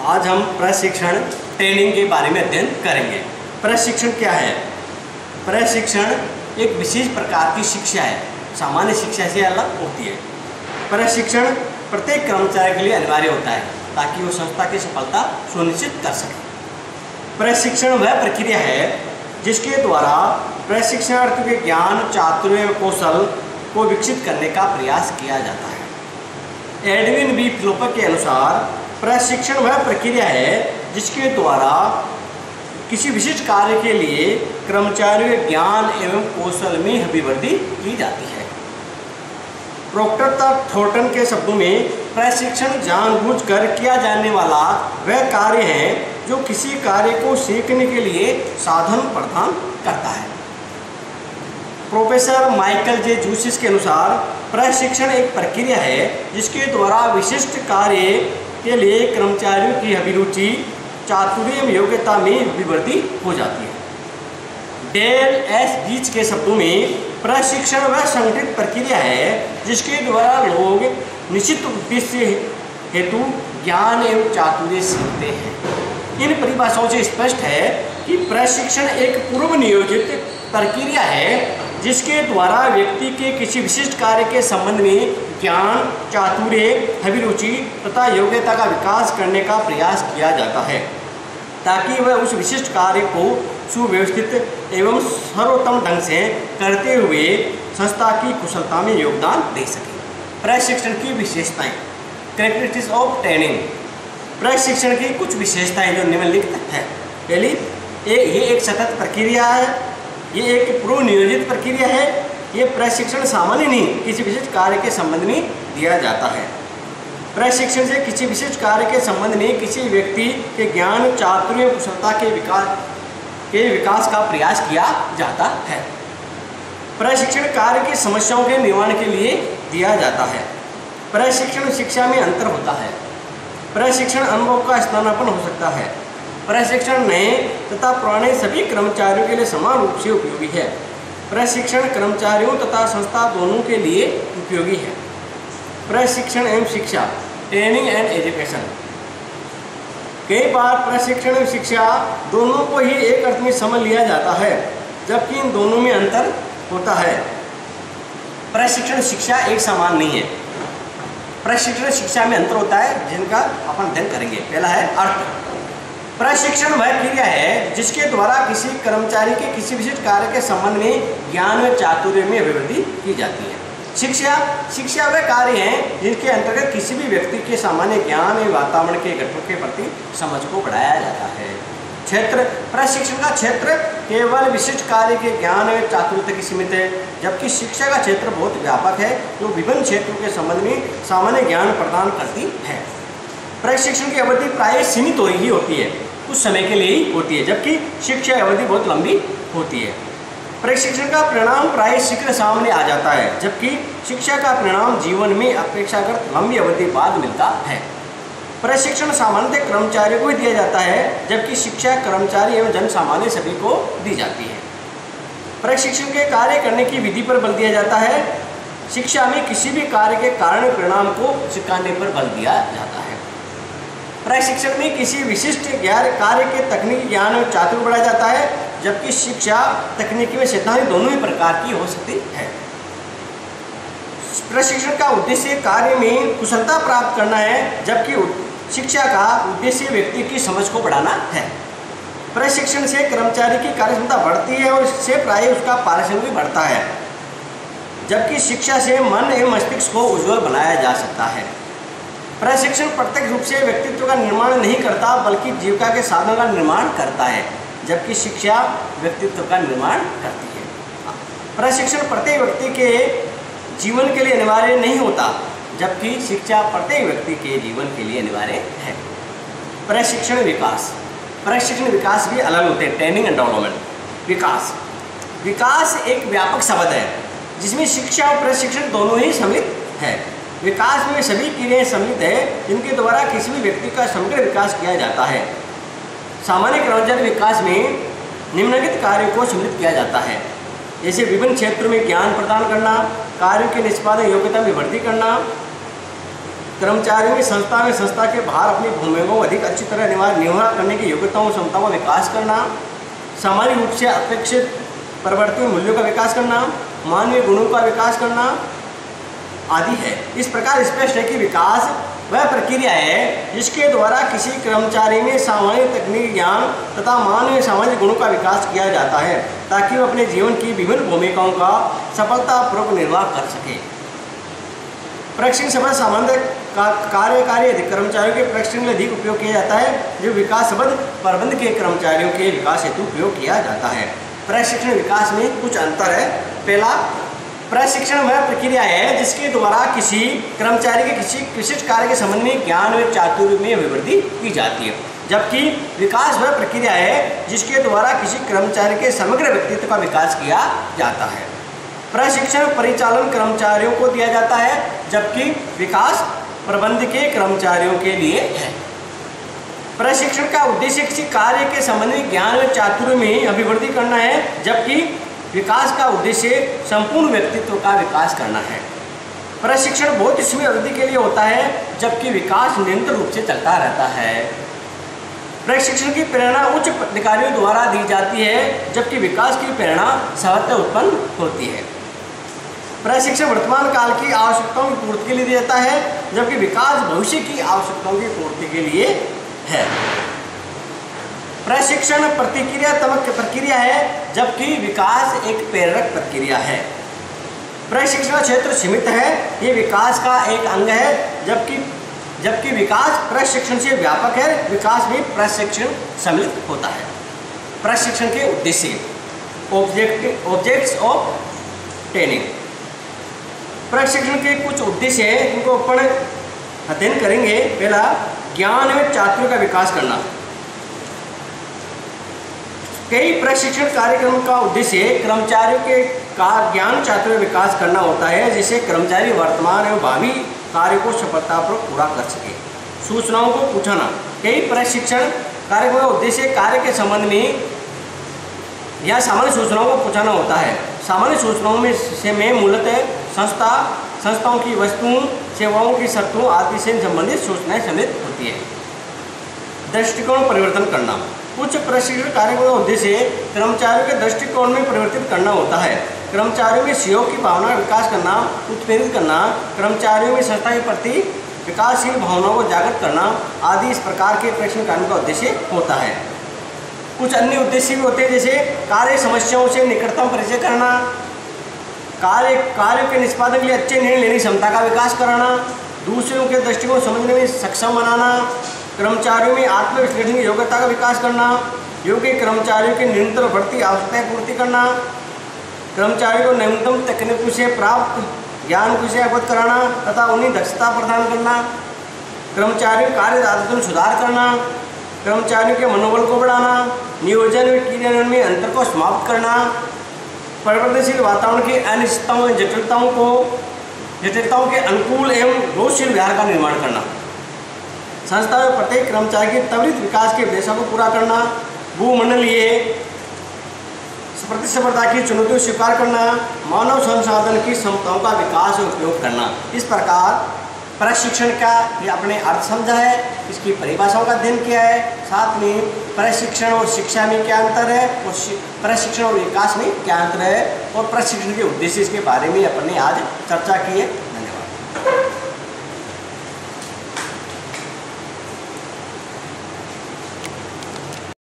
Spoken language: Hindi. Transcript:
आज हम प्रशिक्षण ट्रेनिंग के बारे में अध्ययन करेंगे। प्रशिक्षण क्या है? प्रशिक्षण एक विशेष प्रकार की शिक्षा है, सामान्य शिक्षा से अलग होती है। प्रशिक्षण प्रत्येक कर्मचारी के लिए अनिवार्य होता है ताकि वो संस्था की सफलता सुनिश्चित कर सके। प्रशिक्षण वह प्रक्रिया है जिसके द्वारा प्रशिक्षणार्थी के ज्ञान, चातुर्य व कौशल को विकसित करने का प्रयास किया जाता है। एडविन बी फ्लोपर के अनुसार प्रशिक्षण वह प्रक्रिया है जिसके द्वारा किसी विशिष्ट कार्य के लिए कर्मचारियों के ज्ञान एवं कौशल में अभिवृद्धि की जाती है। प्रोक्टर थॉर्टन के शब्दों में प्रशिक्षण जानबूझकर किया जाने वाला वह कार्य है जो किसी कार्य को सीखने के लिए साधन प्रदान करता है। प्रोफेसर माइकल जे जूसिस के अनुसार प्रशिक्षण एक प्रक्रिया है जिसके द्वारा विशिष्ट कार्य के लिए कर्मचारियों की अभिरुचि, चातुर्य एवं योग्यता में वृद्धि हो जाती है। डेल एस गीच के शब्दों में प्रशिक्षण वह संगठित प्रक्रिया है जिसके द्वारा लोग निश्चित उद्देश्य हेतु ज्ञान एवं चातुर्य सीखते हैं। इन परिभाषाओं से स्पष्ट है कि प्रशिक्षण एक पूर्व नियोजित प्रक्रिया है जिसके द्वारा व्यक्ति के किसी विशिष्ट कार्य के संबंध में ज्ञान, चातुर्य, अभिरुचि तथा योग्यता का विकास करने का प्रयास किया जाता है ताकि वह उस विशिष्ट कार्य को सुव्यवस्थित एवं सर्वोत्तम ढंग से करते हुए संस्था की कुशलता में योगदान दे सके। प्रशिक्षण की विशेषताएं, कैरेक्टरिस्टिक्स ऑफ ट्रेनिंग। प्रशिक्षण की कुछ विशेषताएं जो निम्नलिखित है। पहली, ये एक सतत प्रक्रिया है, ये एक पूर्व नियोजित प्रक्रिया है। ये प्रशिक्षण सामान्य नहीं, किसी विशिष्ट कार्य के संबंध में दिया जाता है। प्रशिक्षण से किसी विशिष्ट कार्य के संबंध में किसी व्यक्ति के ज्ञान, चातुर्य, कुशलता के विकास का प्रयास किया जाता है। प्रशिक्षण कार्य की समस्याओं के निवारण के लिए दिया जाता है। प्रशिक्षण शिक्षा में अंतर होता है। प्रशिक्षण अनुभव का स्थानापन्न हो सकता है। प्रशिक्षण नए तथा पुराने सभी कर्मचारियों के लिए समान रूप से उपयोगी है। प्रशिक्षण कर्मचारियों तथा संस्था दोनों के लिए उपयोगी है। प्रशिक्षण एवं शिक्षा, ट्रेनिंग एंड एजुकेशन। कई बार प्रशिक्षण एवं शिक्षा दोनों को ही एक अर्थ में समझ लिया जाता है जबकि इन दोनों में अंतर होता है। प्रशिक्षण शिक्षा एक समान नहीं है। प्रशिक्षण शिक्षा में अंतर होता है जिनका अपन अध्ययन करेंगे। पहला है अर्थ। प्रशिक्षण वह क्रिया है जिसके द्वारा किसी कर्मचारी के किसी विशिष्ट कार्य के संबंध में ज्ञान व चातुर्य में अभिवृद्धि की जाती है। शिक्षा वह कार्य है जिनके अंतर्गत किसी भी व्यक्ति के सामान्य ज्ञान एवं वातावरण के घटकों के प्रति समझ को बढ़ाया जाता है। क्षेत्र, प्रशिक्षण का क्षेत्र केवल विशिष्ट कार्य के ज्ञान एवं चातुर्य तक सीमित है, जबकि शिक्षा का क्षेत्र बहुत व्यापक है जो विभिन्न क्षेत्रों के संबंध में सामान्य ज्ञान प्रदान करती है। प्रशिक्षण की अवधि प्राय सीमित ही होती है, कुछ समय के लिए ही होती है, जबकि शिक्षा अवधि बहुत लंबी होती है। प्रशिक्षण का परिणाम प्राय शीघ्र सामने आ जाता है, जबकि शिक्षा का परिणाम जीवन में अपेक्षाकृत लंबी अवधि बाद मिलता है। प्रशिक्षण सामान्यतः कर्मचारियों को ही दिया जाता है, जबकि शिक्षा कर्मचारी एवं जन सामान्य सभी को दी जाती है। प्रशिक्षण के कार्य करने की विधि पर बल दिया जाता है। शिक्षा में किसी भी कार्य के कारण परिणाम को सिखाने पर बल दिया जाता है। प्रशिक्षण में किसी विशिष्ट कार्य के तकनीकी ज्ञान और चातुर्य बढ़ाया जाता है, जबकि शिक्षा तकनीकी व सैद्धांतिक दोनों ही प्रकार की हो सकती है। प्रशिक्षण का उद्देश्य कार्य में कुशलता प्राप्त करना है, जबकि शिक्षा का उद्देश्य व्यक्ति की समझ को बढ़ाना है। प्रशिक्षण से कर्मचारी की कार्यक्षमता बढ़ती है और इससे प्राय उसका पारिश्रमिक भी बढ़ता है, जबकि शिक्षा से मन एवं मस्तिष्क को उज्ज्वल बनाया जा सकता है। प्रशिक्षण प्रत्यक्ष रूप से व्यक्तित्व का निर्माण नहीं करता बल्कि जीविका के साधन का निर्माण करता है, जबकि शिक्षा व्यक्तित्व का निर्माण करती है। प्रशिक्षण प्रत्येक व्यक्ति के जीवन के लिए अनिवार्य नहीं होता, जबकि शिक्षा प्रत्येक व्यक्ति के जीवन के लिए अनिवार्य है। प्रशिक्षण विकास भी अलग होते हैं। Training and development. विकास एक व्यापक शब्द है जिसमें शिक्षा और प्रशिक्षण दोनों ही सम्मिलित है। विकास में सभी क्रियाएं सम्मिलित है जिनके द्वारा किसी भी व्यक्ति का समग्र विकास किया जाता है। सामान्य कर्मचारी विकास में निम्नलिखित कार्यों को सम्मिलित किया जाता है, जैसे विभिन्न क्षेत्रों में ज्ञान प्रदान करना, कार्यों के निष्पादन योग्यता में वृद्धि करना, कर्मचारियों की संस्था के बाहर अपनी भूमिकाओं को अधिक अच्छी तरह निर्वाह करने की योग्यताओं और क्षमताओं का विकास करना, सामान्य रूप से अपेक्षित परिवर्तनीय मूल्यों का विकास करना, मानवीय गुणों का विकास करना आदि है। इस प्रकार स्पष्ट है कि विकास वह प्रक्रिया है जिसके द्वारा किसी कर्मचारी में सामान्य तकनीकी ज्ञान तथा मानवीय सामाजिक गुणों का विकास किया जाता है ताकि वह अपने जीवन की विभिन्न भूमिकाओं का सफलतापूर्वक निर्वाह कर सके। प्रशिक्षण शब्द सामान्य कार्यकारी अधिक कर्मचारियों के प्रशिक्षण के लिए अधिक उपयोग किया जाता है, जो विकास शब्द प्रबंध के कर्मचारियों के विकास हेतु उपयोग किया जाता है। प्रशिक्षण विकास में कुछ अंतर है। पहला, प्रशिक्षण वह प्रक्रिया है जिसके द्वारा किसी कर्मचारी के किसी विशिष्ट कार्य के संबंध में ज्ञान व चातुर्य में अभिवृद्धि की जाती है, जबकि विकास वह प्रक्रिया है जिसके द्वारा किसी कर्मचारी के समग्र व्यक्तित्व का विकास किया जाता है। प्रशिक्षण परिचालन कर्मचारियों को दिया जाता है, जबकि विकास प्रबंध के कर्मचारियों के लिए है। प्रशिक्षण का उद्देश्य किसी कार्य के संबंध में ज्ञान व चातुर्य में अभिवृद्धि करना है, जबकि विकास का उद्देश्य संपूर्ण व्यक्तित्व का विकास करना है। प्रशिक्षण बहुत ही सीमित अवधि के लिए होता है, जबकि विकास निरंतर रूप से चलता रहता है। प्रशिक्षण की प्रेरणा उच्च अधिकारियों द्वारा दी जाती है, जबकि विकास की प्रेरणा स्वतः उत्पन्न होती है। प्रशिक्षण वर्तमान काल की आवश्यकताओं की पूर्ति के लिए दिया जाता है, जबकि विकास भविष्य की आवश्यकताओं की पूर्ति के लिए है। प्रशिक्षण प्रतिक्रियात्मक प्रक्रिया है, जबकि विकास एक प्रेरक प्रक्रिया है। प्रशिक्षण क्षेत्र सीमित है, ये विकास का एक अंग है, जबकि विकास प्रशिक्षण से व्यापक है। विकास में प्रशिक्षण सम्मिलित होता है। प्रशिक्षण के उद्देश्य, ऑब्जेक्ट्स ऑफ ट्रेनिंग। प्रशिक्षण के कुछ उद्देश्य हैं, इनको अपन अध्ययन करेंगे। पहला, ज्ञान एवं चातुर्य का विकास करना। कई प्रशिक्षण कार्यक्रम का उद्देश्य कर्मचारियों के ज्ञान चातुर्य विकास करना होता है, जिससे कर्मचारी वर्तमान एवं भावी कार्य को सफलतापूर्वक पूरा कर सके। सूचनाओं को पूछना। कई प्रशिक्षण कार्यक्रम का उद्देश्य कार्य के संबंध में या सामान्य सूचनाओं को पूछना होता है। सामान्य सूचनाओं में मूलतः संस्थाओं की वस्तुओं, सेवाओं की शर्तों आदि से संबंधित सूचनाएं सम्मिलित होती है। दृष्टिकोण परिवर्तन करना। उच्च प्रशिक्षण कार्यक्रम का उद्देश्य कर्मचारियों के दृष्टिकोण में परिवर्तित करना होता है। कर्मचारियों में सहयोग की भावना का विकास करना, उत्प्रेरित करना, कर्मचारियों में संस्था के प्रति विकासशील भावनाओं को जागृत करना आदि इस प्रकार के प्रशिक्षण कार्यक्रम का उद्देश्य होता है। कुछ अन्य उद्देश्य भी होते हैं, जैसे कार्य समस्याओं से निकटतम परिचय करना, कार्य के निष्पादन के लिए अच्छे निर्णय लेने की क्षमता का विकास कराना, दूसरों के दृष्टिकोण समझने में सक्षम बनाना, कर्मचारियों में आत्मविश्लेषण की योग्यता का विकास करना, योग्य कर्मचारियों की निरंतर बढ़ती आवश्यकताएं पूर्ति करना, कर्मचारियों को न्यूनतम तकनीकों से प्राप्त ज्ञान से अवगत कराना तथा उन्हें दक्षता प्रदान करना, कर्मचारियों कार्य आदतों में सुधार करना, कर्मचारियों के मनोबल को बढ़ाना, नियोजन व क्रियान्वयन में अंतर को समाप्त करना, परिवर्तनशील वातावरण की अनिश्चितताओं एवं जटिलताओं के अनुकूल एवं दोषशील व्यवहार का निर्माण करना, संस्था में प्रत्येक कर्मचारी के त्वरित विकास के उद्देश्यों को पूरा करना, भूमंडलीय प्रतिस्पर्धा की चुनौतियों को स्वीकार करना, मानव संसाधन की क्षमताओं का विकास और उपयोग करना। इस प्रकार प्रशिक्षण का ये अपने अर्थ समझा है, इसकी परिभाषाओं का अध्ययन किया है, साथ में प्रशिक्षण और शिक्षा में क्या अंतर है और प्रशिक्षण और विकास में क्या अंतर है और प्रशिक्षण के उद्देश्य इसके बारे में अपने आज चर्चा की है।